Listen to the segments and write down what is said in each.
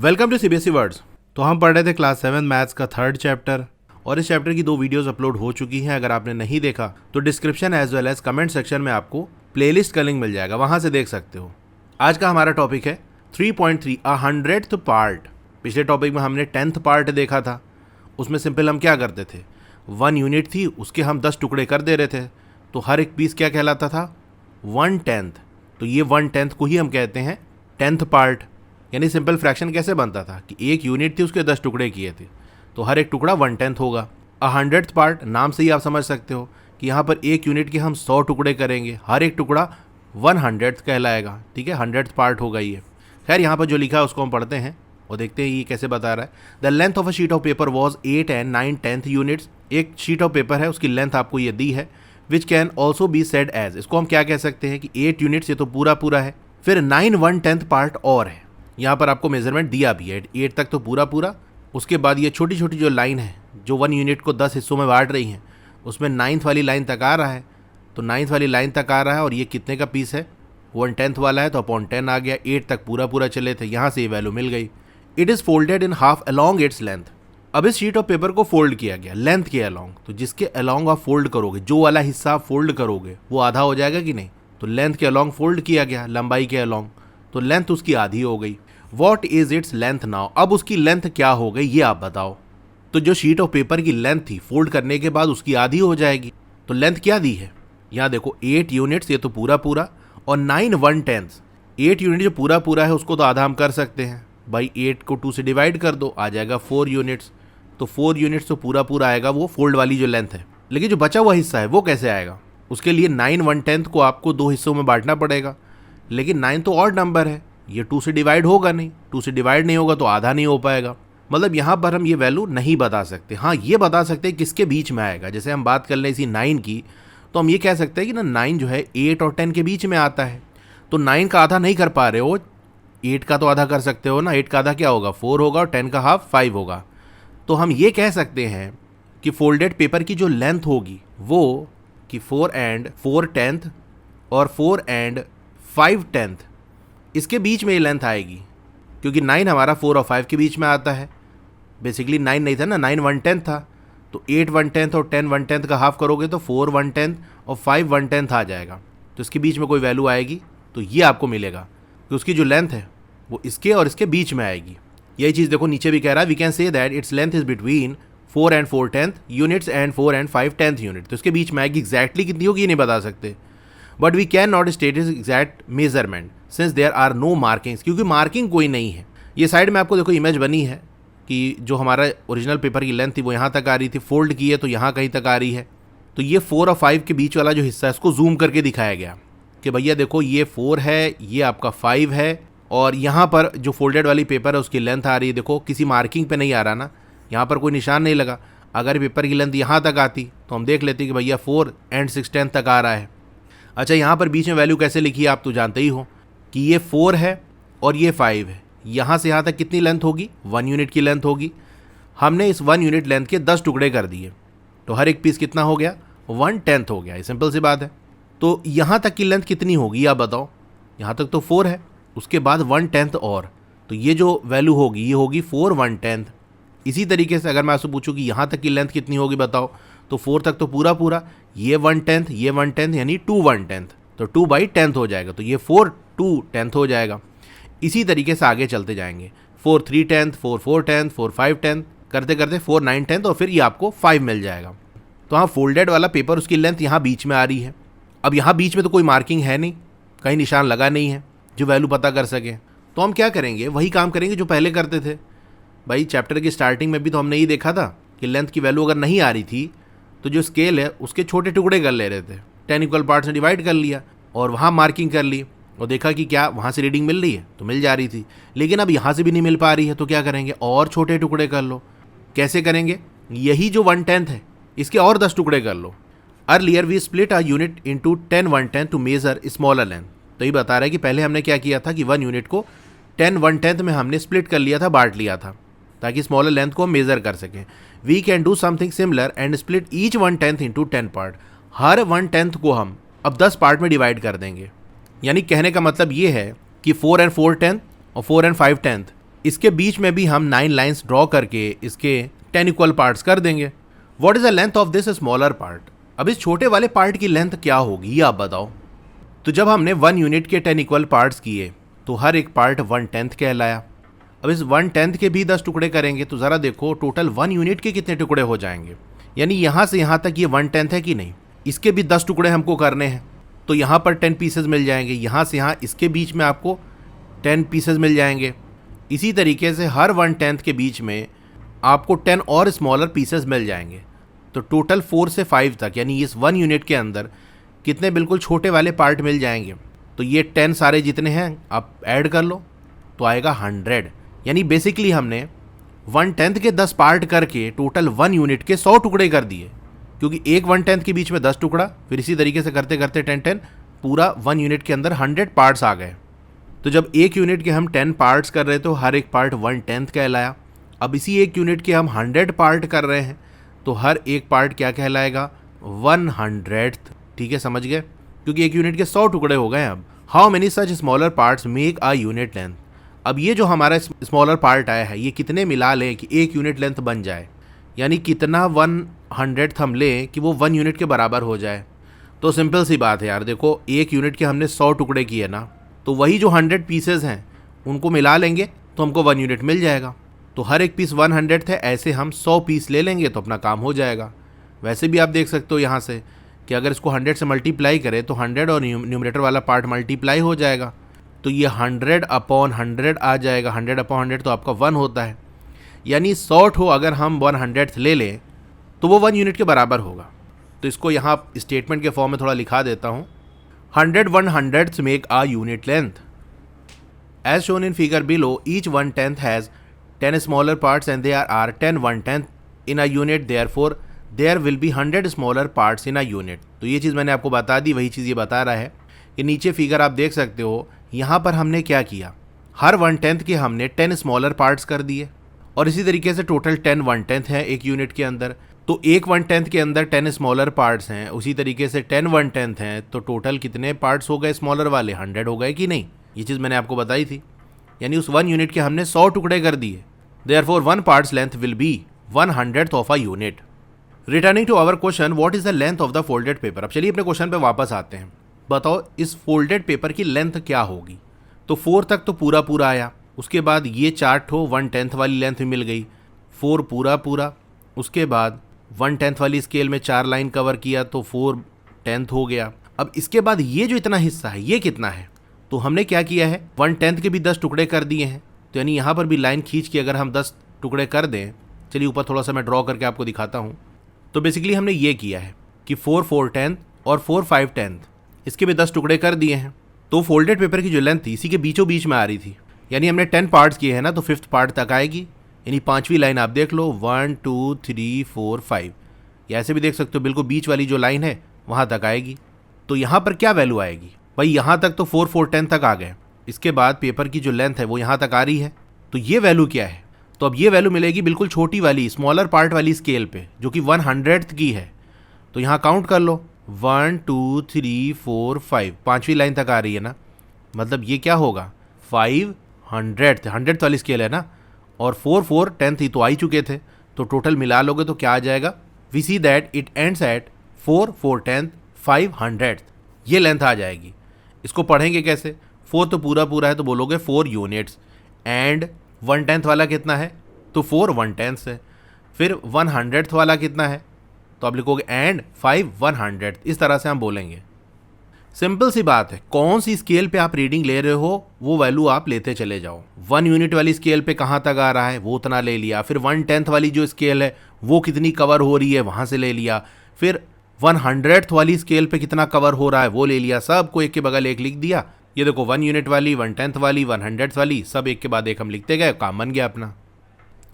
Welcome to CBSE words. तो हम पढ़ रहे थे क्लास 7 मैथ्स का थर्ड चैप्टर और इस चैप्टर की 2 वीडियोस अपलोड हो चुकी हैं। अगर आपने नहीं देखा तो description as well as comment section में आपको प्लेलिस्ट का लिंक मिल जाएगा, वहां से देख सकते हो। आज का हमारा टॉपिक है 3.3 अ 100th पार्ट। पिछले टॉपिक में हमने 10th पार्ट देखा था। उसमें सिंपल हम क्या करते थे, 1 यूनिट थी, उसके हम 10 टुकड़े कर दे रहे थे, तो हर एक पीस क्या कहलाता था, 1/10। तो ये 1/10 को ही हम कहते हैं 10th पार्ट। यानी सिंपल फ्रैक्शन कैसे बनता था कि एक यूनिट थी, उसके 10 टुकड़े किए थे, तो हर एक टुकड़ा 1/10 होगा। 100th पार्ट नाम से ही आप समझ सकते हो कि यहाँ पर एक यूनिट के हम 100 टुकड़े करेंगे, हर एक टुकड़ा 100th कहलाएगा। ठीक है, 100th पार्ट होगा ये। खैर यहाँ पर जो लिखा है उसको हम पढ़ते हैं और देखते हैं ये कैसे बता रहा है। The length of a sheet of paper was 8 and 9/10 units. एक शीट ऑफ पेपर है, उसकी लेंथ आपको ये दी है। Which can also be said as, इसको हम क्या कह सकते हैं कि 8 यूनिट्स, ये तो पूरा पूरा है, फिर 9 1/10 पार्ट और है। यहाँ पर आपको मेजरमेंट दिया भी है, 8 तक तो पूरा पूरा, उसके बाद ये छोटी छोटी जो लाइन है जो 1 यूनिट को 10 हिस्सों में बांट रही हैं, उसमें 9th वाली लाइन तक आ रहा है। तो 9th वाली लाइन तक आ रहा है और ये कितने का पीस है, 1/10 वाला है, तो अपॉन 10 आ गया। 8 तक पूरा पूरा चले थे, यहाँ से ये वैल्यू मिल गई। It is folded in half along its length. अब इस शीट ऑफ पेपर को फोल्ड किया गया लेंथ के अलॉन्ग। तो जिसके अलॉन्ग आप फोल्ड करोगे, जो वाला हिस्सा आप फोल्ड करोगे वो आधा हो जाएगा कि नहीं। तो लेंथ के अलॉन्ग फोल्ड किया गया, लंबाई के अलॉन्ग, तो लेंथ उसकी आधी हो गई। What is its length now, अब उसकी लेंथ क्या हो गई ये आप बताओ। तो जो शीट ऑफ पेपर की लेंथ थी फोल्ड करने के बाद उसकी आधी हो जाएगी। तो लेंथ क्या दी है, यहाँ देखो 8 यूनिट्स, ये तो पूरा पूरा, और 9 1/10। 8 यूनिट जो पूरा पूरा है उसको तो आधा हम कर सकते हैं भाई, 8 को 2 से डिवाइड कर दो, आ जाएगा 4 यूनिट्स। तो 4 यूनिट्स तो पूरा पूरा आएगा, वो फोल्ड वाली जो लेंथ है। लेकिन जो बचा हुआ हिस्सा है वो कैसे आएगा, उसके लिए 9 1/10 को आपको 2 हिस्सों में बांटना पड़ेगा। लेकिन 9 तो ऑड नंबर है, ये 2 से डिवाइड होगा नहीं, 2 से डिवाइड नहीं होगा तो आधा नहीं हो पाएगा। मतलब यहाँ पर हम ये वैल्यू नहीं बता सकते। हाँ, ये बता सकते हैं किसके बीच में आएगा। जैसे हम बात कर लें इसी 9 की, तो हम ये कह सकते हैं कि ना 9 जो है 8 और 10 के बीच में आता है। तो 9 का आधा नहीं कर पा रहे हो, 8 का तो आधा कर सकते हो ना। 8 का आधा क्या होगा, 4 होगा, और 10 का हाफ 5 होगा। तो हम ये कह सकते हैं कि फोल्डेड पेपर की जो लेंथ होगी वो कि 4 and 4/10 और 4 and 5/10 इसके बीच में ये लेंथ आएगी, क्योंकि 9 हमारा 4 और 5 के बीच में आता है। बेसिकली 9 नहीं था ना, 9 1/10 था। तो 8 1/10 और 10 1/10 का हाफ करोगे तो 4 1/10 और 5 1/10 आ जाएगा। तो इसके बीच में कोई वैल्यू आएगी तो ये आपको मिलेगा कि उसकी जो लेंथ है वो इसके और इसके बीच में आएगी। यही चीज़ देखो नीचे भी कह रहा है, we can say that its length is between 4 and 4/10 units and 4 and 5/10 unit. तो इसके बीच में आएगी। एग्जैक्टली कितनी होगी ये नहीं बता सकते, but we can not state is exact measurement since there are no markings, क्योंकि मार्किंग कोई नहीं है। ये साइड में आपको देखो इमेज बनी है कि जो हमारा ओरिजिनल पेपर की लेंथ थी वो यहाँ तक आ रही थी, फोल्ड की है तो यहाँ कहीं तक आ रही है। तो ये 4 और 5 के बीच वाला जो हिस्सा है इसको जूम करके दिखाया गया कि भैया देखो ये 4 है, ये आपका 5 है, और यहाँ पर जो फोल्डेड वाली पेपर है उसकी लेंथ आ रही है। देखो किसी मार्किंग पे नहीं आ रहा ना, यहाँ पर कोई निशान नहीं लगा। अगर पेपर की लेंथ यहाँ तक आती तो हम देख लेते कि भैया 4 and 6/10 तक आ रहा है। अच्छा, यहाँ पर बीच में वैल्यू कैसे लिखी है आप तो जानते ही हो कि ये 4 है और ये 5 है। यहाँ से यहाँ तक कितनी लेंथ होगी, 1 यूनिट की लेंथ होगी। हमने इस 1 यूनिट लेंथ के 10 टुकड़े कर दिए, तो हर एक पीस कितना हो गया, 1/10 हो गया। ये सिंपल सी बात है। तो यहाँ तक की लेंथ कितनी होगी आप बताओ, यहाँ तक तो 4 है, उसके बाद 1/10 और, तो ये जो वैल्यू होगी ये होगी 4 1/10। इसी तरीके से अगर मैं आपसे पूछूं कि यहाँ तक की लेंथ कितनी होगी बताओ, तो 4 तक तो पूरा पूरा, ये 1/10 ये 1/10 यानी 2 1/10, तो 2/10 हो जाएगा। तो ये 4 2/10 हो जाएगा। इसी तरीके से आगे चलते जाएंगे, 4 3/10 4 4/10 4 5/10 करते करते 4 9/10 और फिर ये आपको 5 मिल जाएगा। तो हाँ, फोल्डेड वाला पेपर उसकी लेंथ यहाँ बीच में आ रही है। अब यहाँ बीच में तो कोई मार्किंग है नहीं, कहीं निशान लगा नहीं है जो वैल्यू पता कर सके। तो हम क्या करेंगे, वही काम करेंगे जो पहले करते थे भाई। चैप्टर की स्टार्टिंग में भी तो हमने ये देखा था कि लेंथ की वैल्यू अगर नहीं आ रही थी तो जो स्केल है उसके छोटे टुकड़े कर ले रहे थे, 10 इक्वल पार्ट्स में डिवाइड कर लिया और वहाँ मार्किंग कर ली और देखा कि क्या वहाँ से रीडिंग मिल रही है, तो मिल जा रही थी। लेकिन अब यहाँ से भी नहीं मिल पा रही है, तो क्या करेंगे, और छोटे टुकड़े कर लो। कैसे करेंगे, यही जो 1/10 है इसके और 10 टुकड़े कर लो। Earlier we split a unit into 10 1/10 to measure smaller length. तो ये बता रहा है कि पहले हमने क्या किया था कि 1 यूनिट को 10 1/10 में हमने स्प्लिट कर लिया था, बांट लिया था, ताकि स्मॉलर लेंथ को हम मेजर कर सकें। We can do something similar and split each 1/10 into 10 part. हर 1/10 को हम अब 10 पार्ट में डिवाइड कर देंगे। यानी कहने का मतलब ये है कि 4 and 4/10 और 4 and 5/10 इसके बीच में भी हम 9 लाइंस ड्रॉ करके इसके 10 इक्वल पार्ट्स कर देंगे। What is the length of this smaller part? अब इस छोटे वाले पार्ट की लेंथ क्या होगी ये आप बताओ। तो जब हमने 1 यूनिट के 10 इक्वल पार्ट्स किए तो हर एक पार्ट 1/10 कहलाया। अब इस 1/10 के भी 10 टुकड़े करेंगे तो ज़रा देखो टोटल 1 यूनिट के कितने टुकड़े हो जाएंगे। यानी यहाँ से यहाँ तक ये 1/10 है कि नहीं, इसके भी 10 टुकड़े हमको करने हैं तो यहाँ पर 10 पीसेज मिल जाएंगे। यहाँ से यहाँ इसके बीच में आपको 10 पीसेज मिल जाएंगे। इसी तरीके से हर 1/10 के बीच में आपको 10 और स्मॉलर पीसेस मिल जाएंगे। तो टोटल 4 से 5 तक यानी इस 1 यूनिट के अंदर कितने बिल्कुल छोटे वाले पार्ट मिल जाएंगे। तो ये 10 सारे जितने हैं आप ऐड कर लो तो आएगा 100। यानी बेसिकली हमने 1/10 के 10 पार्ट करके टोटल 1 यूनिट के 100 टुकड़े कर दिए, क्योंकि एक 1/10 के बीच में 10 टुकड़ा, फिर इसी तरीके से करते करते 10 पूरा 1 यूनिट के अंदर 100 पार्ट्स आ गए। तो जब एक यूनिट के हम 10 पार्ट्स कर रहे तो हर एक पार्ट 1/10 कहलाया। अब इसी एक यूनिट के हम 100 पार्ट कर रहे हैं तो हर एक पार्ट क्या कहलाएगा? 100th। ठीक है, समझ गए? क्योंकि एक यूनिट के 100 टुकड़े हो गए। अब how many such smaller parts make a unit length? अब ये जो हमारा स्मॉलर पार्ट आया है ये कितने मिला लें कि एक यूनिट लेंथ बन जाए, यानी कितना 100th हम लें कि वो 1 यूनिट के बराबर हो जाए। तो सिंपल सी बात है यार, देखो एक यूनिट के हमने 100 टुकड़े किए ना, तो वही जो 100 पीसेज हैं उनको मिला लेंगे तो हमको 1 यूनिट मिल जाएगा। तो हर एक पीस 100 है, ऐसे हम 100 पीस ले लेंगे तो अपना काम हो जाएगा। वैसे भी आप देख सकते हो यहाँ से कि अगर इसको 100 से मल्टीप्लाई करें तो 100 और न्यूमरेटर वाला पार्ट मल्टीप्लाई हो जाएगा, तो ये 100/100 आ जाएगा। 100/100 तो आपका 1 होता है, यानी 100 ठो अगर हम 100th ले लें तो वो 1 यूनिट के बराबर होगा। तो इसको यहाँ स्टेटमेंट के फॉर्म में थोड़ा लिखा देता हूँ। 100 100ths make a unit length. As shown in figure below, each 1/10 has 10 smaller parts and there are 10 1/10 in a unit, therefore there will be 100 smaller parts in a unit. तो ये चीज़ मैंने आपको बता दी, वही चीज़ ये बता रहा है कि नीचे फिगर आप देख सकते हो। यहाँ पर हमने क्या किया, हर 1/10 के हमने 10 स्मॉलर पार्ट्स कर दिए और इसी तरीके से टोटल 10 1/10 है एक यूनिट के अंदर। तो एक 1/10 के अंदर 10 स्मॉलर पार्ट्स हैं, उसी तरीके से 10 1/10 हैं, तो टोटल कितने पार्ट्स हो गए स्मॉलर वाले? 100 हो गए कि नहीं? ये चीज़ मैंने आपको बताई थी। यानी उस 1 यूनिट के हमने 100 टुकड़े कर दिए। Therefore 1 parts length will be 100th of a unit. Returning to our question, what is the length of the folded paper? अब चलिए अपने क्वेश्चन पे वापस आते हैं। बताओ इस फोल्डेड पेपर की लेंथ क्या होगी? तो 4 तक तो पूरा पूरा आया, उसके बाद ये 4 ठो 1/10 वाली लेंथ मिल गई, 4 पूरा पूरा, उसके बाद 1/10 वाली स्केल में 4 लाइन कवर किया तो 4/10 हो गया। अब इसके बाद ये जो इतना हिस्सा है ये कितना है? तो हमने क्या किया है, 1/10 के भी 10 टुकड़े कर दिए हैं। तो यानी यहाँ पर भी लाइन खींच के अगर हम 10 टुकड़े कर दें, चलिए ऊपर थोड़ा सा मैं ड्रॉ करके आपको दिखाता हूँ। तो बेसिकली हमने ये किया है कि 4 4/10 और 4 5/10 इसके भी 10 टुकड़े कर दिए हैं। तो फोल्डेड पेपर की जो लेंथ थी इसी के बीचों बीच में आ रही थी, यानी हमने 10 पार्ट्स किए हैं ना, तो 5th पार्ट तक आएगी। यानी 5वीं लाइन आप देख लो, 1 2 3 4 5, या ऐसे भी देख सकते हो बिल्कुल बीच वाली जो लाइन है वहाँ तक आएगी। तो यहाँ पर क्या वैल्यू आएगी भाई? यहाँ तक तो 4 4/10 तक आ गए, इसके बाद पेपर की जो लेंथ है वो यहाँ तक आ रही है, तो ये वैल्यू क्या है? तो अब ये वैल्यू मिलेगी बिल्कुल छोटी वाली स्मॉलर पार्ट वाली स्केल पे, जो कि 100th की है। तो यहाँ काउंट कर लो, 1 2 3 4 5, 5वीं लाइन तक आ रही है ना, मतलब ये क्या होगा 500th, 100th वाली स्केल है ना, और 4 4/10 ही तो आ ही चुके थे, तो टोटल मिला लोगे तो क्या आ जाएगा? We see that it ends at 4 4/10 500th, ये लेंथ आ जाएगी। इसको पढ़ेंगे कैसे? 4 तो पूरा पूरा है तो बोलोगे 4 यूनिट्स, एंड 1/10 वाला कितना है? तो 4 1/10 है। फिर 100th वाला कितना है? तो आप लिखोगे एंड 5 100th, इस तरह से हम बोलेंगे। सिंपल सी बात है, कौन सी स्केल पे आप रीडिंग ले रहे हो वो वैल्यू आप लेते चले जाओ। 1 यूनिट वाली स्केल पे कहाँ तक आ रहा है वो उतना ले लिया, फिर 1/10 वाली जो स्केल है वो कितनी कवर हो रही है वहाँ से ले लिया, फिर 100th वाली स्केल पे कितना कवर हो रहा है वो ले लिया, सबको एक के बगल एक लिख दिया। ये देखो 1 यूनिट वाली, 1/10 वाली, 100th वाली, सब एक के बाद एक हम लिखते गए, काम बन गया अपना।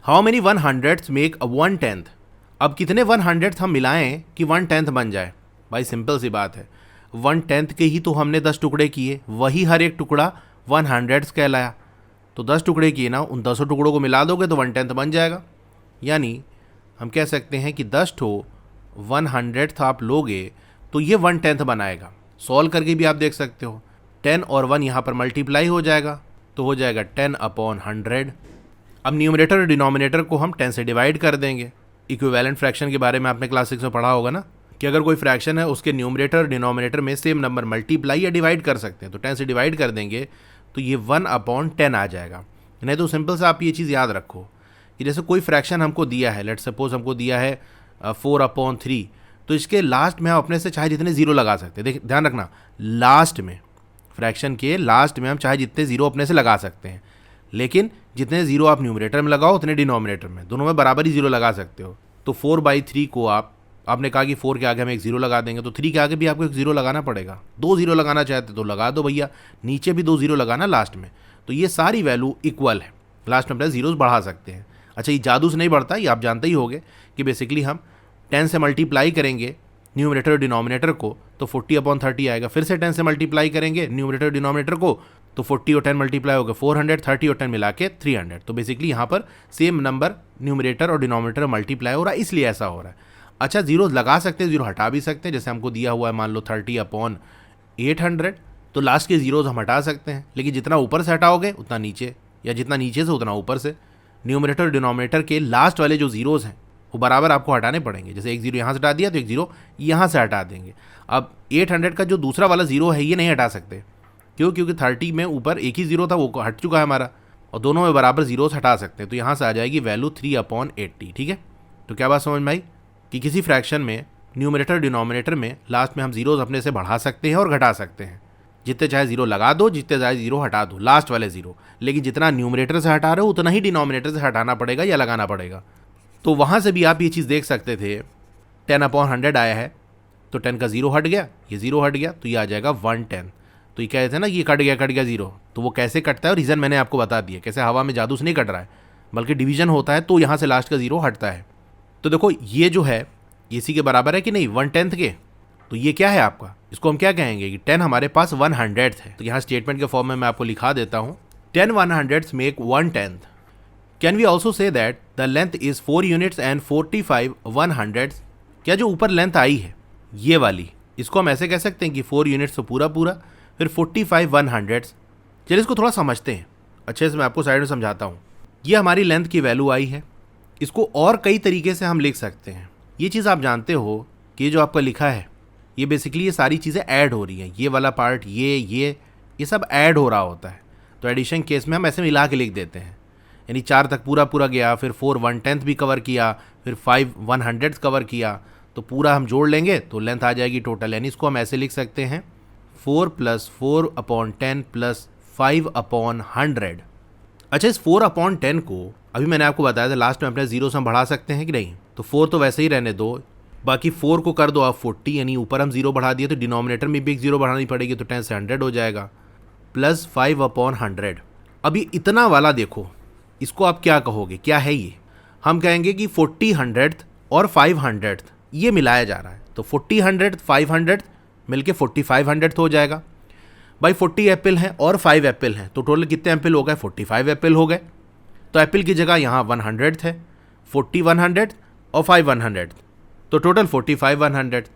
हाउ मेनी 100ths मेक अ 1/10? अब कितने 100th हम मिलाएं कि 1/10 बन जाए? भाई सिंपल सी बात है, 1/10 के ही तो हमने 10 टुकड़े किए, वही हर एक टुकड़ा 100ths कहलाया। तो 10 टुकड़े किए ना, उन 10 टुकड़ों को मिला दोगे तो 1/10 बन जाएगा। यानी हम कह सकते हैं कि 10 ठो 100th आप लोगे तो ये 1/10 बनाएगा। सॉल्व करके भी आप देख सकते हो, 10 और 1 यहाँ पर मल्टीप्लाई हो जाएगा तो हो जाएगा 10/100। अब न्यूमरेटर और डिनोमिनेटर को हम 10 से डिवाइड कर देंगे। इक्विवेलेंट फ्रैक्शन के बारे में आपने क्लास 6 में पढ़ा होगा ना, कि अगर कोई फ्रैक्शन है उसके न्यूमरेटर और डिनोमिनेटर में सेम नंबर मल्टीप्लाई या डिवाइड कर सकते हैं, तो 10 से डिवाइड कर देंगे तो ये 1/10 आ जाएगा। नहीं तो सिंपल सा आप ये चीज़ याद रखो कि जैसे कोई फ्रैक्शन हमको दिया है, लेट्स सपोज हमको दिया है 4/3, तो इसके लास्ट में हम अपने से चाहे जितने जीरो लगा सकते हैं। देख ध्यान रखना, लास्ट में फ्रैक्शन के लास्ट में हम चाहे जितने जीरो अपने से लगा सकते हैं, लेकिन जितने जीरो आप न्यूमरेटर में लगाओ उतने डिनोमिनेटर में, दोनों में बराबर ही जीरो लगा सकते हो। तो 4/3 को आपने कहा कि 4 के आगे हम एक जीरो लगा देंगे, तो 3 के आगे भी आपको एक जीरो लगाना पड़ेगा। 2 जीरो लगाना चाहते तो लगा दो भैया, नीचे भी 2 जीरो लगाना लास्ट में। तो ये सारी वैल्यू इक्वल है, लास्ट में अपने जीरोस बढ़ा सकते हैं। अच्छा, ये जादू से नहीं बढ़ता, ये आप जानते ही होंगे कि बेसिकली हम 10 से मल्टीप्लाई करेंगे न्यूमरेटर और डिनोमिनेटर को तो 40/30 आएगा। फिर से 10 से मल्टीप्लाई करेंगे न्यूमरेटर और डिनोमिनेटर को तो 40 और 10 मल्टीप्लाई होगा 400, 30 और 10 मिला के 300। तो बेसिकली यहाँ पर सेम नंबर न्यूमरेटर और डिनोमिनेटर मल्टीप्लाई हो रहा है, इसलिए ऐसा हो रहा है। अच्छा, जीरो लगा सकते हैं, जीरो हटा भी सकते हैं। जैसे हमको दिया हुआ है मान लो 30/800, तो लास्ट के जीरोज हम हटा सकते हैं, लेकिन जितना ऊपर से हटाओगे उतना नीचे, या जितना नीचे से उतना ऊपर से। न्यूमरेटर और डिनोमिनेटर के लास्ट वाले जो जीरोज हैं वो बराबर आपको हटाने पड़ेंगे। जैसे एक जीरो यहाँ से हटा दिया तो एक जीरो यहाँ से हटा देंगे। अब 800 का जो दूसरा वाला जीरो है ये नहीं हटा सकते, क्यों? क्योंकि 30 में ऊपर एक ही जीरो था, वो हट चुका है हमारा, और दोनों में बराबर जीरोस हटा सकते हैं। तो यहाँ से आ जाएगी वैल्यू 3/80। ठीक है, तो क्या बात समझ में आई कि किसी फ्रैक्शन में न्यूमरेटर डिनोमिनेटर में लास्ट में हम जीरोस अपने से बढ़ा सकते हैं और घटा सकते हैं। जितने चाहे जीरो लगा दो, जितने चाहे जीरो हटा दो, लास्ट वाले जीरो, लेकिन जितना न्यूमरेटर से हटा रहे हो उतना ही डिनोमिनेटर से हटाना पड़ेगा या लगाना पड़ेगा। तो वहाँ से भी आप ये चीज़ देख सकते थे, 10/100 आया है तो 10 का जीरो हट गया, ये जीरो हट गया, तो ये आ जाएगा 110। तो ये कहते हैं ना, ये कट गया जीरो, तो वो कैसे कटता है और रीज़न मैंने आपको बता दिया, कैसे हवा में जादू से नहीं कट रहा है, बल्कि डिवीजन होता है, तो यहाँ से लास्ट का जीरो हटता है। तो देखो ये जो है इसी के बराबर है कि नहीं, 1/10 के। तो ये क्या है आपका, इसको हम क्या कहेंगे कि 10 हमारे पास 1/100 है। तो यहाँ स्टेटमेंट के फॉर्म में मैं आपको लिखा देता हूँ, 10 1/100 make 1/10। Can we also say that the length is 4 units and 45 1/100। क्या जो ऊपर लेंथ आई है ये वाली, इसको हम ऐसे कह सकते हैं कि 4 यूनिट्स तो पूरा पूरा, फिर 45 1/100। चलिए इसको थोड़ा समझते हैं अच्छे से, मैं आपको साइड में समझाता हूँ। ये हमारी लेंथ की वैल्यू आई है, इसको और कई तरीके से हम लिख सकते हैं। ये चीज़ आप जानते हो कि जो आपका लिखा है ये बेसिकली ये सारी चीज़ें ऐड हो रही हैं, ये वाला पार्ट ये सब ऐड हो रहा होता है। तो एडिशन केस में हम ऐसे मिला के लिख देते हैं, यानी 4 तक पूरा पूरा गया, फिर 4 1/10 भी कवर किया, फिर 5 1/100 कवर किया, तो पूरा हम जोड़ लेंगे तो लेंथ आ जाएगी टोटल। यानी इसको हम ऐसे लिख सकते हैं 4 + 4/10 + 5/100। अच्छा, इस 4/10 को अभी मैंने आपको बताया था लास्ट में अपने जीरो से हम बढ़ा सकते हैं कि नहीं, तो 4 तो वैसे ही रहने दो, बाकी 4 को कर दो आप 40, यानी ऊपर हम जीरो बढ़ा दिए तो डिनोमिनेटर में भी एक जीरो बढ़ानी पड़ेगी, तो 10 से 100 हो जाएगा, प्लस 5/100। अभी इतना वाला देखो, इसको आप क्या कहोगे, क्या है ये? हम कहेंगे कि 40/100 और 500 ये मिलाया जा रहा है, तो 40/100 500 मिलके 45/100 हो जाएगा। भाई 40 एप्पल हैं और 5 एप्पल हैं, तो टोटल कितने एप्पल हो गए, 45 एप्पल हो गए। तो एप्पल की जगह यहाँ 100 है, 40 100 और 5 100, तो टोटल 45 100।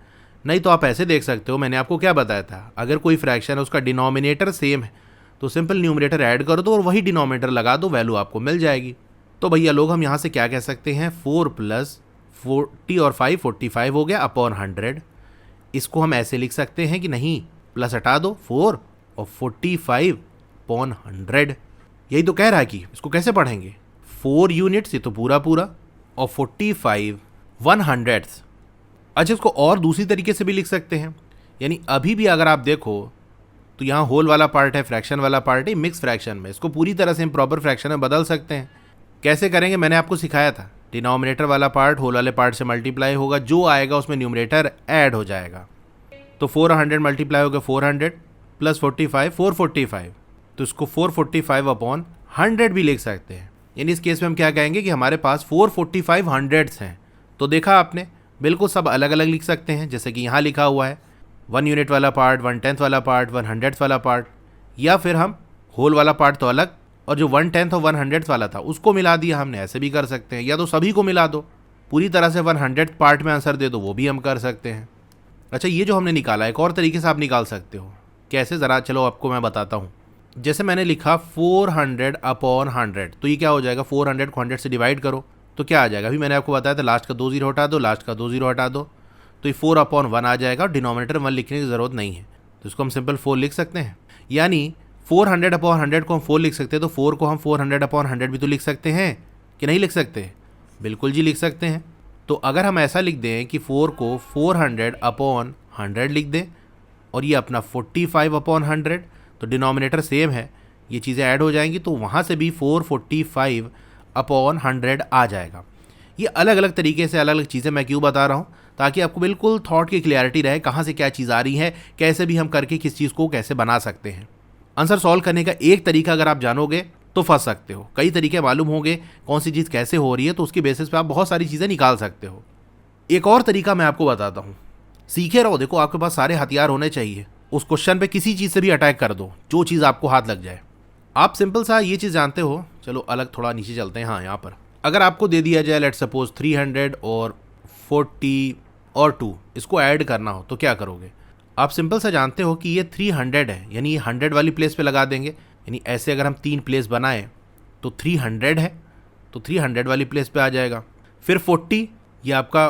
नहीं तो आप ऐसे देख सकते हो, मैंने आपको क्या बताया था, अगर कोई फ्रैक्शन है उसका डिनोमिनेटर सेम है तो सिंपल न्यूमरेटर ऐड कर दो और वही डिनोमिनेटर लगा दो, वैल्यू आपको मिल जाएगी। तो भैया लोग हम यहाँ से क्या कह सकते हैं, 4 + 40 और 5 45 हो गया अपॉन 100। इसको हम ऐसे लिख सकते हैं कि नहीं, प्लस हटा दो 4 और 45/100। यही तो कह रहा है कि इसको कैसे पढ़ेंगे, 4 यूनिट्स ये तो पूरा पूरा और 45 100। अच्छा, इसको और दूसरी तरीके से भी लिख सकते हैं, यानी अभी भी अगर आप देखो तो यहाँ होल वाला पार्ट है, फ्रैक्शन वाला पार्ट है, मिक्स फ्रैक्शन में इसको पूरी तरह से इम्प्रॉपर फ्रैक्शन में बदल सकते हैं। कैसे करेंगे मैंने आपको सिखाया था, डिनोमिनेटर वाला पार्ट होल वाले पार्ट से मल्टीप्लाई होगा, जो आएगा उसमें न्यूमरेटर ऐड हो जाएगा। तो 400 मल्टीप्लाई होगा 400 प्लस 45 445, तो इसको 445/100 भी लिख सकते हैं। यानी इस केस में हम क्या कहेंगे कि हमारे पास 445 100s हैं। तो देखा आपने, बिल्कुल सब अलग अलग लिख सकते हैं, जैसे कि यहाँ लिखा हुआ है 1 यूनिट वाला पार्ट, 1/10 वाला पार्ट, 100th वाला पार्ट, या फिर हम होल वाला पार्ट तो अलग और जो 1/10 और 100th वाला था उसको मिला दिया हमने, ऐसे भी कर सकते हैं। या तो सभी को मिला दो, पूरी तरह से 100th पार्ट में आंसर दे दो, वो भी हम कर सकते हैं। अच्छा, ये जो हमने निकाला एक और तरीके से आप निकाल सकते हो, कैसे ज़रा चलो आपको मैं बताता हूँ। जैसे मैंने लिखा 400 अपॉन 100, तो ये क्या हो जाएगा, 400 को 100 से डिवाइड करो तो क्या आ जाएगा, अभी मैंने आपको बताया था लास्ट का 2 जीरो हटा दो, लास्ट का 2 जीरो हटा दो, तो ये 4 अपॉन 1 आ जाएगा और डिनोमिनेटर 1 लिखने की ज़रूरत नहीं है, तो इसको हम सिंपल 4 लिख सकते हैं। यानी 400 अपॉन 100 को हम 4 लिख सकते हैं, तो 4 को हम 400 अपॉन 100 भी तो लिख सकते हैं कि नहीं लिख सकते, बिल्कुल जी लिख सकते हैं। तो अगर हम ऐसा लिख दें कि 4 को 400 अपॉन 100 लिख दें और ये अपना 45 अपॉन 100, तो डिनोमिनेटर सेम है, ये चीज़ें ऐड हो जाएंगी, तो वहाँ से भी 445 अपॉन 100 आ जाएगा। ये अलग अलग तरीके से अलग अलग चीज़ें मैं क्यों बता रहा हूँ, ताकि आपको बिल्कुल थॉट की क्लियरिटी रहे, कहाँ से क्या चीज़ आ रही है, कैसे भी हम करके किस चीज़ को कैसे बना सकते हैं। आंसर सॉल्व करने का एक तरीका अगर आप जानोगे तो फंस सकते हो, कई तरीके मालूम होंगे कौन सी चीज़ कैसे हो रही है, तो उसकी बेसिस पे आप बहुत सारी चीज़ें निकाल सकते हो। एक और तरीका मैं आपको बताता हूँ, सीखे रहो। देखो आपके पास सारे हथियार होने चाहिए, उस क्वेश्चन पे किसी चीज़ से भी अटैक कर दो, जो चीज़ आपको हाथ लग जाए। आप सिंपल सा ये चीज़ जानते हो, चलो अलग थोड़ा नीचे चलते हैं। हाँ, यहाँ पर अगर आपको दे दिया जाए लेट सपोज 300 और 40 और 2, इसको ऐड करना हो तो क्या करोगे। आप सिंपल सा जानते हो कि ये 300 है, यानी ये 100 वाली प्लेस पे लगा देंगे, यानी ऐसे अगर हम 3 प्लेस बनाएं तो 300 है, तो 300 वाली प्लेस पे आ जाएगा। फिर 40 ये आपका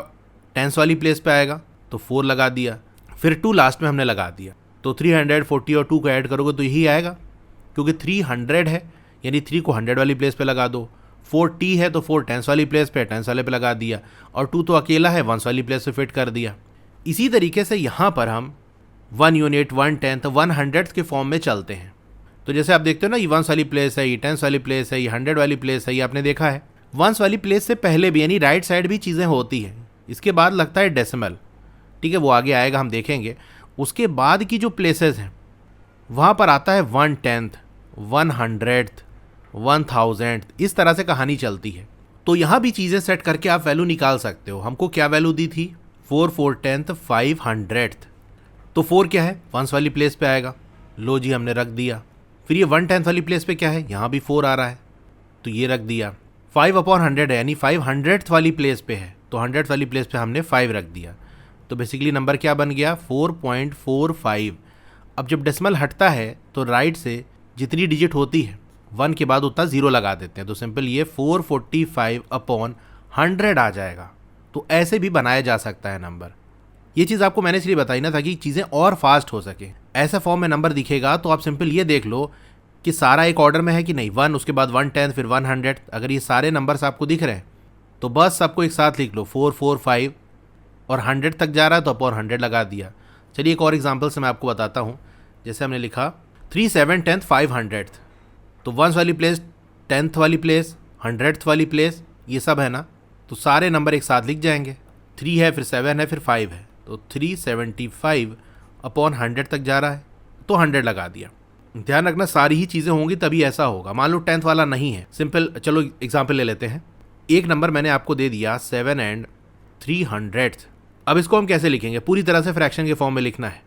10 वाली प्लेस पे आएगा, तो 4 लगा दिया। फिर 2 लास्ट में हमने लगा दिया, तो 300 40 और 2 को ऐड करोगे तो यही आएगा, क्योंकि 300 है यानी 3 को 100 वाली प्लेस पे लगा दो, 40 है तो 4 10 वाली प्लेस पे 10 वाले पे लगा दिया, और 2 तो अकेला है 1 वाली प्लेस पे फिट कर दिया। इसी तरीके से यहाँ पर हम 1 यूनिट 1/10 1/100 के फॉर्म में चलते हैं। तो जैसे आप देखते हो ना, ये 1 वाली प्लेस है, ये 10 वाली प्लेस है, ये 100 वाली प्लेस है, ये आपने देखा है। 1 वाली प्लेस से पहले भी यानी राइट साइड भी चीज़ें होती हैं, इसके बाद लगता है डेसिमल, ठीक है, वो आगे आएगा हम देखेंगे। उसके बाद की जो प्लेसेस हैं वहाँ पर आता है 1/10 100 1000, इस तरह से कहानी चलती है। तो यहाँ भी चीज़ें सेट करके आप वैल्यू निकाल सकते हो। हमको क्या वैल्यू दी थी, 4 4/10 500, तो 4 क्या है 1 वाली प्लेस पे आएगा, लो जी हमने रख दिया। फिर ये 1/10 वाली प्लेस पे क्या है, यहाँ भी 4 आ रहा है, तो ये रख दिया। 5 अपॉन 100 है यानी 500 वाली प्लेस पे है, तो 100 वाली प्लेस पे हमने 5 रख दिया। तो बेसिकली नंबर क्या बन गया 4.45। अब जब डेसिमल हटता है तो राइट से जितनी डिजिट होती है 1 के बाद उतना 0 लगा देते हैं, तो सिंपल ये 445 अपॉन 100 आ जाएगा। तो ऐसे भी बनाया जा सकता है नंबर। ये चीज़ आपको मैंने इसलिए बताई ना, ताकि चीज़ें और फास्ट हो सके। ऐसा फॉर्म में नंबर दिखेगा तो आप सिंपल ये देख लो कि सारा एक ऑर्डर में है कि नहीं, 1 उसके बाद 1/10 फिर 100। अगर ये सारे नंबर्स आपको दिख रहे हैं तो बस सबको एक साथ लिख लो, 445 और 100 तक जा रहा है तो अपॉन 100 लगा दिया। चलिए एक और एग्जांपल से मैं आपको बताता हूँ। जैसे हमने लिखा 3 7 10 500, तो 1 वाली प्लेस 10th वाली प्लेस 100th वाली प्लेस ये सब है ना, तो सारे नंबर एक साथ लिख जाएंगे। 3 है फिर 7 है फिर 5 है, तो 375 अपॉन 100 तक जा रहा है तो 100 लगा दिया। ध्यान रखना सारी ही चीज़ें होंगी तभी ऐसा होगा। मान लो 10th वाला नहीं है, सिंपल चलो एग्जाम्पल ले लेते हैं। एक नंबर मैंने आपको दे दिया 7 and 300। अब इसको हम कैसे लिखेंगे, पूरी तरह से फ्रैक्शन के फॉर्म में लिखना है।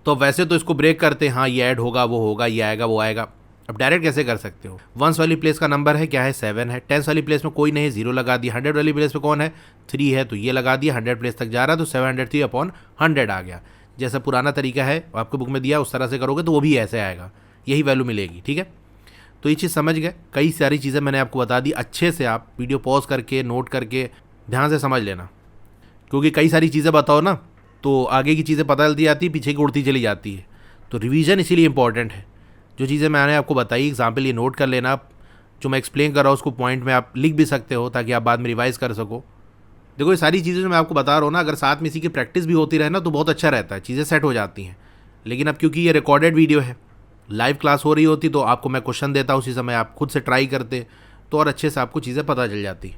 तो वैसे तो इसको ब्रेक करते हैं, हाँ ये ऐड होगा वो होगा, ये आएगा वो आएगा। अब डायरेक्ट कैसे कर सकते हो, 1 वाली प्लेस का नंबर है क्या है 7 है, 10 वाली प्लेस में कोई नहीं है 0 लगा दिया, 100 वाली प्लेस में कौन है 3 है तो ये लगा दिया, 100 प्लेस तक जा रहा है तो 703 अपॉन 100 आ गया। जैसा पुराना तरीका है आपको बुक में दिया उस तरह से करोगे तो वो भी ऐसे आएगा, यही वैल्यू मिलेगी। ठीक है, तो ये चीज़ समझ गए। कई सारी चीज़ें मैंने आपको बता दी, अच्छे से आप वीडियो पॉज करके नोट करके ध्यान से समझ लेना, क्योंकि कई सारी चीज़ें बताओ ना तो आगे की चीज़ें पता चलती जाती है, पीछे की उड़ती चली जाती है। तो रिवीजन इसीलिए इंपॉर्टेंट है। जो चीज़ें मैंने आपको बताई एग्जाम्पल ये नोट कर लेना, जो मैं एक्सप्लेन कर रहा हूँ उसको पॉइंट में आप लिख भी सकते हो ताकि आप बाद में रिवाइज कर सको। देखो ये सारी चीज़ें जो मैं आपको बता रहा हूँ ना, अगर साथ में इसी की प्रैक्टिस भी होती रहे ना तो बहुत अच्छा रहता है, चीज़ें सेट हो जाती हैं। लेकिन अब क्योंकि ये रिकॉर्डेड वीडियो है, लाइव क्लास हो रही होती तो आपको मैं क्वेश्चन देता उसी समय आप खुद से ट्राई करते तो और अच्छे से आपको चीज़ें पता चल जाती।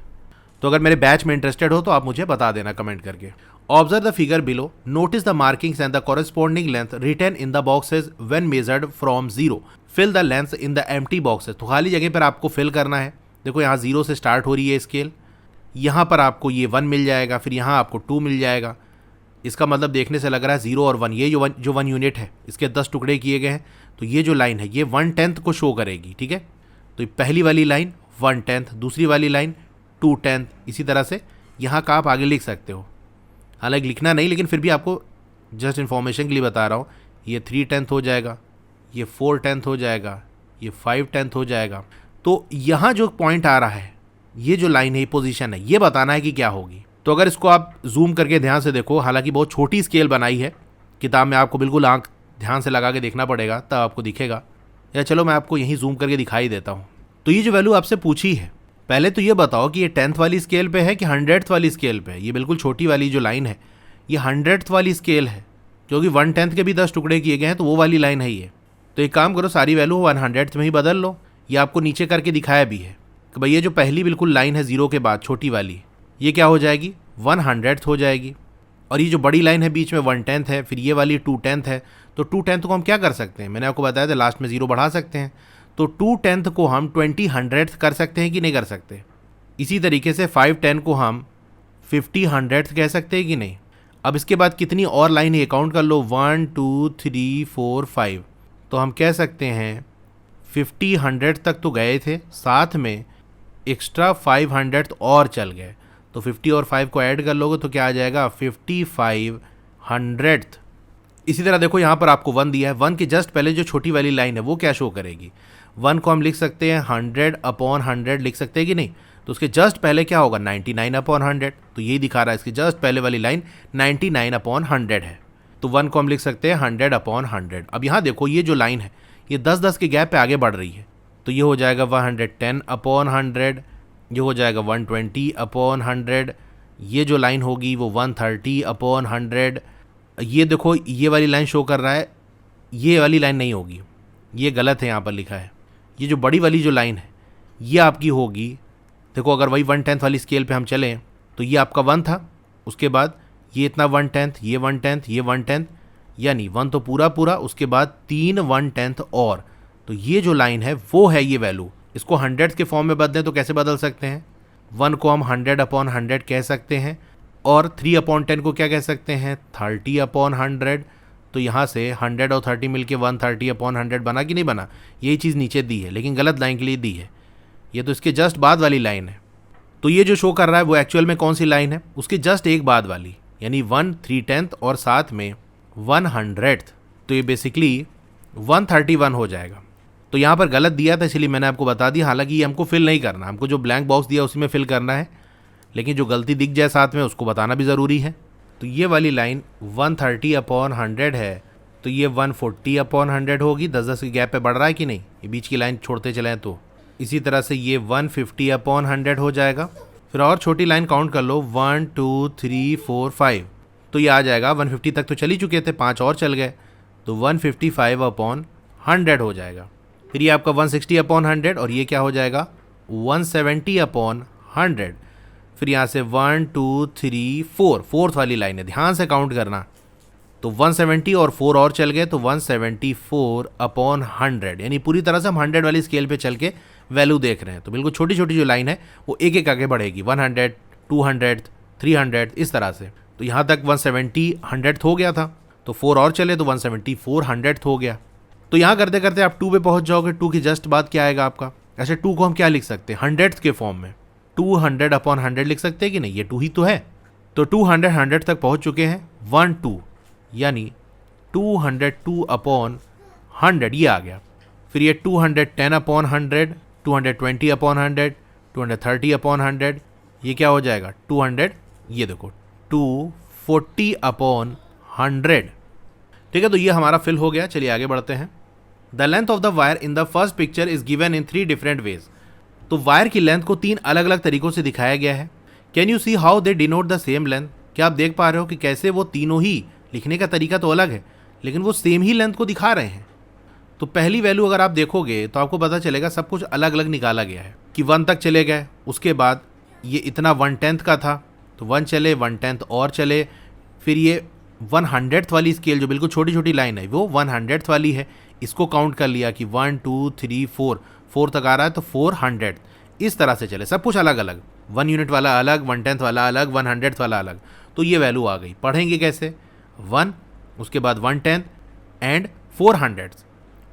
तो अगर मेरे बैच में इंटरेस्टेड हो तो आप मुझे बता देना कमेंट करके। Observe the figure below, notice the markings and the corresponding length written in the boxes when measured from 0, fill the length in the empty boxes. तो खाली जगह पर आपको फिल करना है। देखो यहाँ 0 से स्टार्ट हो रही है स्केल, यहाँ पर आपको ये 1 मिल जाएगा, फिर यहाँ आपको 2 मिल जाएगा। इसका मतलब देखने से लग रहा है 0 और 1, ये जो 1 यूनिट है इसके 10 टुकड़े किए गए हैं, तो ये जो लाइन है ये 1/10 को शो करेगी। ठीक है, तो पहली वाली लाइन 1/10, दूसरी वाली लाइन 2/10, इसी तरह से यहाँ का आप आगे लिख सकते हो। हालांकि लिखना नहीं, लेकिन फिर भी आपको जस्ट इन्फॉर्मेशन के लिए बता रहा हूँ। ये 3/10 हो जाएगा, ये 4/10 हो जाएगा, ये 5/10 हो जाएगा। तो यहाँ जो पॉइंट आ रहा है, ये जो लाइन है, ये पोजीशन है, ये बताना है कि क्या होगी। तो अगर इसको आप जूम करके ध्यान से देखो, हालांकि बहुत छोटी स्केल बनाई है किताब में, आपको बिल्कुल आंख ध्यान से लगा के देखना पड़ेगा तब आपको दिखेगा, या चलो मैं आपको यहीं जूम करके दिखाई देता हूँ। तो ये जो वैल्यू आपसे पूछी है, पहले तो ये बताओ कि ये 10th वाली स्केल पे है कि 100th वाली स्केल पे है। ये बिल्कुल छोटी वाली जो लाइन है ये 100th वाली स्केल है, क्योंकि 1/10 के भी 10 टुकड़े किए गए हैं, तो वो वाली लाइन है ये। तो एक काम करो, सारी वैल्यू 100th में ही बदल लो। ये आपको नीचे करके दिखाया भी है कि भाई ये जो पहली बिल्कुल लाइन है 0 के बाद छोटी वाली, ये क्या हो जाएगी, 100th हो जाएगी। और ये जो बड़ी लाइन है बीच में 1/10 है, फिर ये वाली 2/10 है। तो 2/10 को हम क्या कर सकते हैं, मैंने आपको बताया था लास्ट में 0 बढ़ा सकते हैं। तो 2/10 को हम 20/100th कर सकते हैं कि नहीं कर सकते। इसी तरीके से 5/10 को हम 50/100th कह सकते हैं कि नहीं। अब इसके बाद कितनी और लाइन है काउंट कर लो, 1 2 3 4 5। तो हम कह सकते हैं 50/100 तक तो गए थे, साथ में एक्स्ट्रा 500th और चल गए। तो 50 और 5 को ऐड कर लोगे तो क्या आ जाएगा, 5500th। इसी तरह देखो यहाँ पर आपको 1 दिया है, 1 के जस्ट पहले जो छोटी वाली लाइन है वो क्या शो करेगी। 1 को हम लिख सकते हैं 100/100 लिख सकते हैं कि नहीं। तो उसके जस्ट पहले क्या होगा, 99/100। तो यही दिखा रहा है, इसकी जस्ट पहले वाली लाइन 99/100 है। तो 1 को हम लिख सकते हैं 100/100। अब यहाँ देखो ये जो लाइन है ये 10-10 के गैप पे आगे बढ़ रही है। तो ये हो जाएगा 110/100, ये हो जाएगा 120/100, ये जो लाइन होगी वो 130/100। ये देखो ये वाली लाइन शो कर रहा है, ये वाली लाइन नहीं होगी, ये गलत है, यहाँ पर लिखा है। ये जो बड़ी वाली जो लाइन है ये आपकी होगी, देखो अगर वही 1/10 वाली स्केल पे हम चलें तो ये आपका 1 था, उसके बाद ये इतना 1/10, ये 1/10, ये 1/10, यानी 1 तो पूरा पूरा, उसके बाद 3 1/10 और। तो ये जो लाइन है वो है ये वैल्यू। इसको 100 के फॉर्म में बदलें तो कैसे बदल सकते हैं, 1 को हम 100/100 कह सकते हैं, और 3/10 को क्या कह सकते हैं, 30/100। तो यहाँ से 100 और 30 मिलके 130/100 बना कि नहीं बना। यही चीज़ नीचे दी है, लेकिन गलत लाइन के लिए दी है, ये तो इसके जस्ट बाद वाली लाइन है। तो ये जो शो कर रहा है वो एक्चुअल में कौन सी लाइन है, उसके जस्ट एक बाद वाली, यानी 1/3 और साथ में 100th। तो ये बेसिकली 131 हो जाएगा। तो यहाँ पर गलत दिया था इसलिए मैंने आपको बता दिया, हालांकि ये हमको फिल नहीं करना, हमको जो ब्लैंक बॉक्स दिया उसी में फिल करना है, लेकिन जो गलती दिख जाए साथ में उसको बताना भी ज़रूरी है। तो ये वाली लाइन 130/100 है, तो ये 140/100 होगी। 10-10 के गैप पे बढ़ रहा है कि नहीं, ये बीच की लाइन छोड़ते चलें तो। इसी तरह से ये 150/100 हो जाएगा। फिर और छोटी लाइन काउंट कर लो, 1 2 3 4 5। तो ये आ जाएगा 150 तक तो चल ही चुके थे, 5 और चल गए, तो 155/100 हो जाएगा। फिर ये आपका 160/100 और ये क्या हो जाएगा, 170/100। फिर यहाँ से 1 2 3 4, फोर्थ वाली लाइन है, ध्यान से काउंट करना। तो 170 और 4 और चल गए, तो 174/100, यानी पूरी तरह से हम 100 वाली स्केल पे चल के वैल्यू देख रहे हैं। तो बिल्कुल छोटी छोटी जो लाइन है वो एक एक आगे बढ़ेगी, 100, 200, 300 इस तरह से। तो यहाँ तक 170/100 हो गया था, तो 4 और चले तो 174/100 हो गया। तो यहाँ करते करते आप 2 पे पहुँच जाओगे। 2 के जस्ट बाद क्या आएगा आपका, अच्छा 2 को हम क्या लिख सकते हैं, 100th के फॉर्म में 200/100 लिख सकते हैं कि नहीं, ये 2 ही तो है। तो 200 तक पहुँच चुके हैं, 1 2, यानी 202/100 ये आ गया। फिर ये 210/100, 220/100, 230/100, ये क्या हो जाएगा 200, ये देखो 240/100। ठीक है, तो ये हमारा फिल हो गया। चलिए आगे बढ़ते हैं। The length of the wire in the first picture is given in 3 different ways. तो वायर की लेंथ को 3 अलग अलग तरीकों से दिखाया गया है। Can you see how they denote the same length. क्या आप देख पा रहे हो कि कैसे वो तीनों ही, लिखने का तरीका तो अलग है लेकिन वो सेम ही लेंथ को दिखा रहे हैं। तो पहली वैल्यू अगर आप देखोगे तो आपको पता चलेगा सब कुछ अलग अलग निकाला गया है कि 1 तक चले गए, उसके बाद ये इतना 1/10 का था तो 1 चले, 1/10 और चले, फिर ये 100th वाली स्केल जो बिल्कुल छोटी छोटी लाइन है वो 100th वाली है, इसको काउंट कर लिया कि 1 2 3 4 तक आ रहा है तो 400। इस तरह से चले, सब कुछ अलग अलग, 1 यूनिट वाला अलग, 1/10 वाला अलग, 100th वाला अलग। तो ये वैल्यू आ गई। पढ़ेंगे कैसे, 1, उसके बाद 1/10 एंड 400।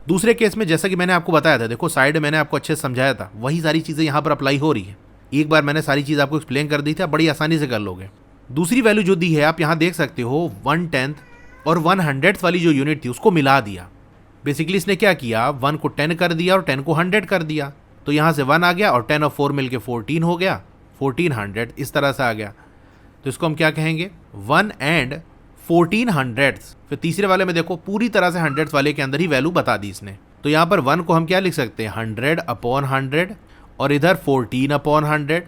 दूसरे केस में जैसा कि मैंने आपको बताया था, देखो साइड मैंने आपको अच्छे से समझाया था, वही सारी चीज़ें यहाँ पर अप्लाई हो रही है। एक बार मैंने सारी चीज़ आपको एक्सप्लेन कर दी थी, आप बड़ी आसानी से कर लोगे। दूसरी वैल्यू जो दी है आप यहाँ देख सकते हो, 1/10 और 100th वाली जो यूनिट थी उसको मिला दिया। बेसिकली इसने क्या किया, 1 को 10 कर दिया और 10 को 100 कर दिया, तो यहाँ से 1 आ गया और 10 और 4 मिलके 14 हो गया, 1400 इस तरह से आ गया। तो इसको हम क्या कहेंगे, 1 एंड 14 हंड्रेड्स। फिर तीसरे वाले में देखो पूरी तरह से हंड्रेड्स वाले के अंदर ही वैल्यू बता दी इसने। तो यहाँ पर 1 को हम क्या लिख सकते हैं, 100/100 और इधर 14/100।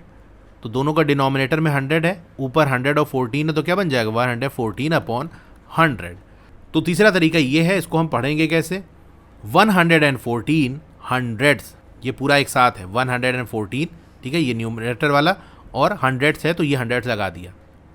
तो दोनों का डिनोमिनेटर में 100 है, ऊपर 100 और 14 है, तो क्या बन जाएगा 114/100। तो तीसरा तरीका ये है, इसको हम पढ़ेंगे कैसे, 114 हंड्रेड्स, ये पूरा एक साथ है 114, ठीक है, ये न्यूमरेटर वाला, और हंड्रेड्स है तो ये हंड्रेड्स लगा दिया।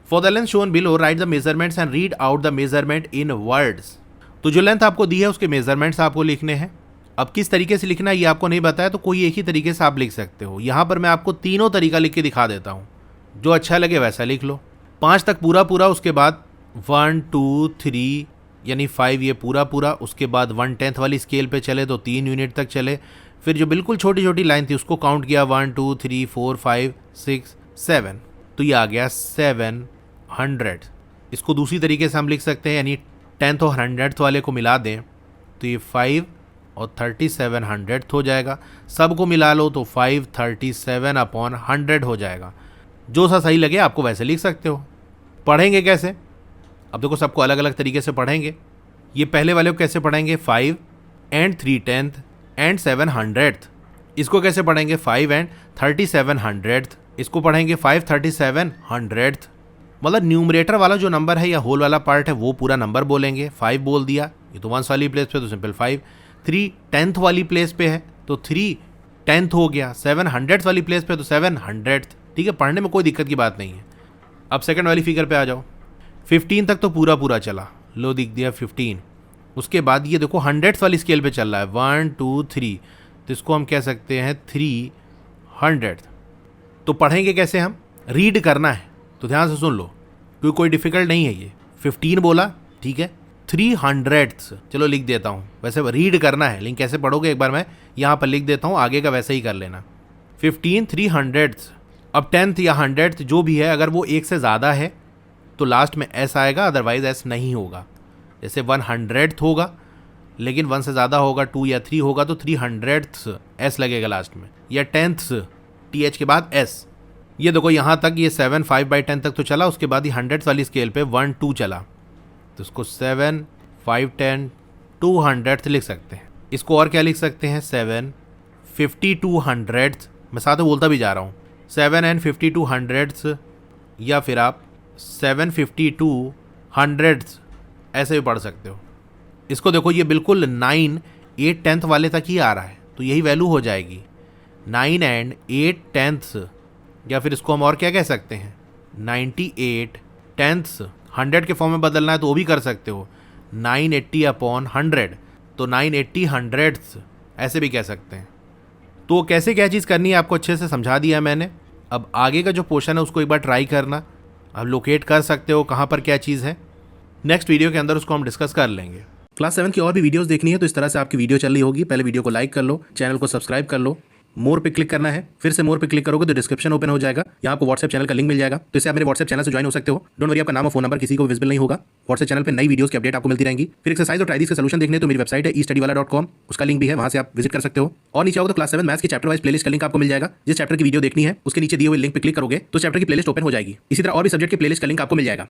For the length shown below right the measurements and read out the measurement in words. तो जो लेंथ आपको दी है उसके मेजरमेंट्स आपको लिखने हैं। अब किस तरीके से लिखना है ये आपको नहीं बताया, तो कोई एक ही तरीके से आप लिख सकते हो। यहाँ पर मैं आपको तीनों तरीका लिख के दिखा देता हूँ, जो अच्छा लगे वैसा लिख लो। 5 तक पूरा पूरा, उसके बाद 1 2 3 यानी 5 ये पूरा पूरा, उसके बाद 1/10 वाली स्केल पे चले तो 3 यूनिट तक चले। फिर जो बिल्कुल छोटी छोटी लाइन थी उसको काउंट किया, 1 2 3 4 5 6 7, तो ये आ गया 700। इसको दूसरी तरीके से हम लिख सकते हैं, यानी 10th और 100th वाले को मिला दें तो ये 5 और 3700 हो जाएगा। सबको मिला लो तो 537/100 हो जाएगा। जो सा सही लगे आपको वैसे लिख सकते हो। पढ़ेंगे कैसे, अब देखो सबको अलग अलग तरीके से पढ़ेंगे। ये पहले वाले को कैसे पढ़ेंगे, 5 एंड 3/10 एंड 700। इसको कैसे पढ़ेंगे, 5 एंड 3700। इसको पढ़ेंगे 53700। मतलब न्यूमरेटर वाला जो नंबर है या होल वाला पार्ट है वो पूरा नंबर बोलेंगे। 5 बोल दिया, ये तो 1 वाली प्लेस पे तो सिंपल 5। 3/10 वाली प्लेस पे है तो 3/10 हो गया। 700 वाली प्लेस पे तो 700। ठीक है, पढ़ने में कोई दिक्कत की बात नहीं है। अब सेकंड वाली फिगर पे आ जाओ। 15 तक तो पूरा पूरा चला, लो दिख दिया 15। उसके बाद ये देखो हंड्रेड्स वाली स्केल पे चल रहा है, 1 2 3, तो इसको हम कह सकते हैं 300। तो पढ़ेंगे कैसे, हम रीड करना है तो ध्यान से सुन लो, क्योंकि कोई डिफिकल्ट नहीं है ये। 15 बोला, ठीक है, 300 चलो लिख देता हूँ। वैसे रीड करना है, लेकिन कैसे पढ़ोगे एक बार मैं यहाँ पर लिख देता हूँ, आगे का वैसे ही कर लेना। 15 300। अब 10th या 100th जो भी है, अगर वो एक से ज़्यादा है तो लास्ट में एस आएगा, अदरवाइज एस नहीं होगा। जैसे 100th होगा लेकिन 1 से ज़्यादा होगा, 2 या 3 होगा तो 300th एस लगेगा लास्ट में, या 10th TH के बाद एस। ये देखो यहाँ तक ये 7 5/10 तक तो चला, उसके बाद ये 100th वाली स्केल पे 1 2 चला, तो इसको 7 5 10 200th लिख सकते हैं। इसको और क्या लिख सकते हैं, 7 5200th, मैं साथ में बोलता भी जा रहा हूँ, 7 एंड 5200th, या फिर आप 75200th ऐसे भी पढ़ सकते हो। इसको देखो ये बिल्कुल 9 8/10 वाले तक ही आ रहा है, तो यही वैल्यू हो जाएगी 9 एंड 8/10, या फिर इसको हम और क्या कह सकते हैं 98/10। 100 के फॉर्म में बदलना है तो वो भी कर सकते हो, 980/100, तो 980 ऐसे भी कह सकते हैं। तो कैसे क्या चीज़ करनी है आपको अच्छे से समझा दिया मैंने। अब आगे का जो पोर्शन है उसको एक बार ट्राई करना, आप लोकेट कर सकते हो कहाँ पर क्या चीज़ है। नेक्स्ट वीडियो के अंदर उसको हम डिस्कस कर लेंगे। क्लास 7 की और भी वीडियोस देखनी है तो इस तरह से आपकी वीडियो चल रही होगी। पहले वीडियो को लाइक कर लो, चैनल को सब्सक्राइब कर लो, मोर पे क्लिक करना है, फिर से मोर पे क्लिक करोगे तो डिस्क्रिप्शन ओपन हो जाएगा, यहाँ आपको व्हाट्सएप चैनल का लिंक मिल जाएगा, तो इससे आप मेरे व्हाट्सएप चैनल से ज्वाइन हो सकते हो। डोंट वरी, आपका नाम और फोन नंबर किसी को विजिबल नहीं होगा। व्हाट्सएप चैनल पे नई वीडियोस की अपडेट आपको मिलती रहेंगी। फिर एक्सरसाइज और ट्राइदिस के सॉल्यूशन देखने तो मेरी वेबसाइट है estudywala.com, उसका लिंक भी है, वहाँ से आप विजिट कर सकते हो। और नीचे आओगे तो क्लास 7 मैथ्स की चैप्टर वाइज प्लेलिस्ट का लिंक आपको मिल जाएगा। जिस चैप्टर की वीडियो देखनी है उसके नीचे दिए हुए लिंक पे क्लिक करोगे तो चैप्टर की प्लेलिस्ट ओपन हो जाएगी। इसी तरह और भी सब्जेक्ट की प्लेलिस्ट का लिंक आपको मिल जाएगा।